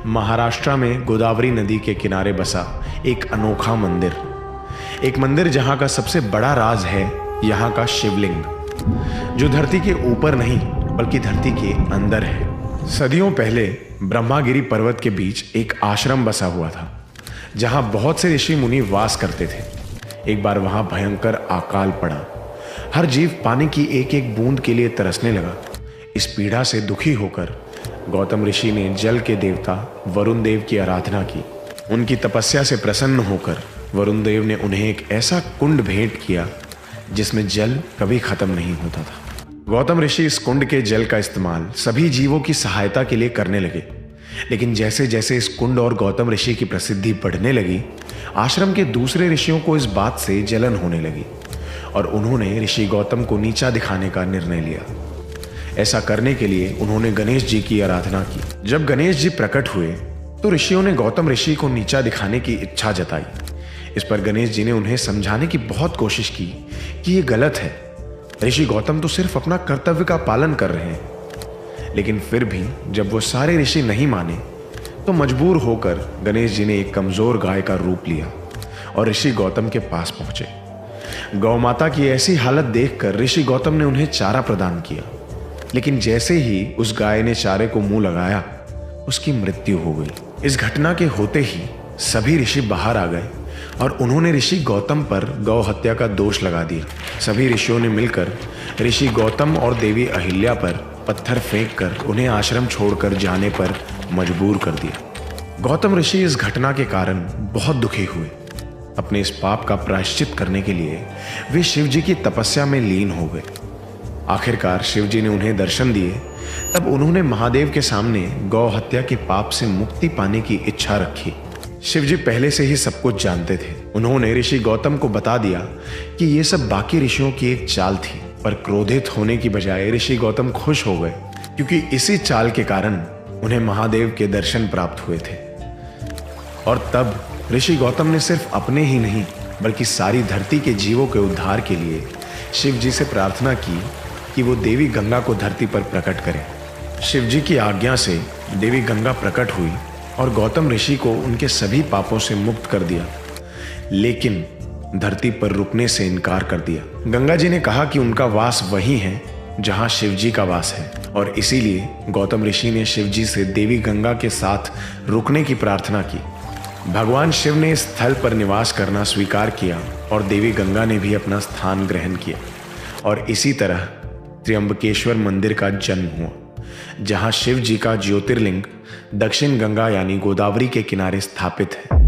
महाराष्ट्र में गोदावरी नदी के किनारे बसा एक अनोखा मंदिर, एक मंदिर जहां का सबसे बड़ा राज है यहाँ का शिवलिंग, जो धरती के ऊपर नहीं बल्कि धरती के अंदर है। सदियों पहले ब्रह्मागिरी पर्वत के बीच एक आश्रम बसा हुआ था, जहां बहुत से ऋषि मुनि वास करते थे। एक बार वहां भयंकर अकाल पड़ा। हर जीव पानी की एक एक बूंद के लिए तरसने लगा। इस पीड़ा से दुखी होकर गौतम ऋषि ने जल के देवता वरुण देव की आराधना की। उनकी तपस्या से प्रसन्न होकर वरुण देव ने उन्हें एक ऐसा कुंड भेंट किया जिसमें जल कभी खत्म नहीं होता था। गौतम ऋषि इस कुंड के जल का इस्तेमाल सभी जीवों की सहायता के लिए करने लगे। लेकिन जैसे जैसे इस कुंड और गौतम ऋषि की प्रसिद्धि बढ़ने लगी, आश्रम के दूसरे ऋषियों को इस बात से जलन होने लगी और उन्होंने ऋषि गौतम को नीचा दिखाने का निर्णय लिया। ऐसा करने के लिए उन्होंने गणेश जी की आराधना की। जब गणेश जी प्रकट हुए तो ऋषियों ने गौतम ऋषि को नीचा दिखाने की इच्छा जताई। इस पर गणेश जी ने उन्हें समझाने की बहुत कोशिश की कि ये गलत है। ऋषि गौतम तो सिर्फ अपना कर्तव्य का पालन कर रहे हैं। लेकिन फिर भी जब वो सारे ऋषि नहीं माने तो मजबूर होकर गणेश जी ने एक कमजोर गाय का रूप लिया और ऋषि गौतम के पास पहुंचे। गौ माता की ऐसी हालत देखकर ऋषि गौतम ने उन्हें चारा प्रदान किया। लेकिन जैसे ही उस गाय ने चारे को मुंह लगाया, उसकी मृत्यु हो गई। इस घटना के होते ही सभी ऋषि बाहर आ गए और उन्होंने ऋषि गौतम पर गौ हत्या का दोष लगा दिया। सभी ऋषियों ने मिलकर ऋषि गौतम और देवी अहिल्या पर पत्थर फेंककर उन्हें आश्रम छोड़कर जाने पर मजबूर कर दिया। गौतम ऋषि इस घटना के कारण बहुत दुखी हुए। अपने इस पाप का प्रायश्चित करने के लिए वे शिव जी की तपस्या में लीन हो गए। आखिरकार शिव जी ने उन्हें दर्शन दिए। तब उन्होंने महादेव के सामने गौ हत्या के पाप से मुक्ति पाने की इच्छा रखी। शिव जी पहले से ही सब कुछ जानते थे। उन्होंने ऋषि गौतम को बता दिया कि ये सब बाकी ऋषियों की एक चाल थी। पर क्रोधित होने की बजाय ऋषि गौतम खुश हो गए, क्योंकि इसी चाल के कारण उन्हें महादेव के दर्शन प्राप्त हुए थे। और तब ऋषि गौतम ने सिर्फ अपने ही नहीं बल्कि सारी धरती के जीवों के उद्धार के लिए शिव जी से प्रार्थना की कि वो देवी गंगा को धरती पर प्रकट करें। शिव जी की आज्ञा से देवी गंगा प्रकट हुई और गौतम ऋषि को उनके सभी पापों से मुक्त कर दिया, लेकिन धरती पर रुकने से इनकार कर दिया। गंगा जी ने कहा कि उनका वास वही है जहां शिव जी का वास है, और इसीलिए गौतम ऋषि ने शिव जी से देवी गंगा के साथ रुकने की प्रार्थना की। भगवान शिव ने इस स्थल पर निवास करना स्वीकार किया और देवी गंगा ने भी अपना स्थान ग्रहण किया, और इसी तरह त्र्यंबकेश्वर मंदिर का जन्म हुआ, जहां शिव जी का ज्योतिर्लिंग दक्षिण गंगा यानी गोदावरी के किनारे स्थापित है।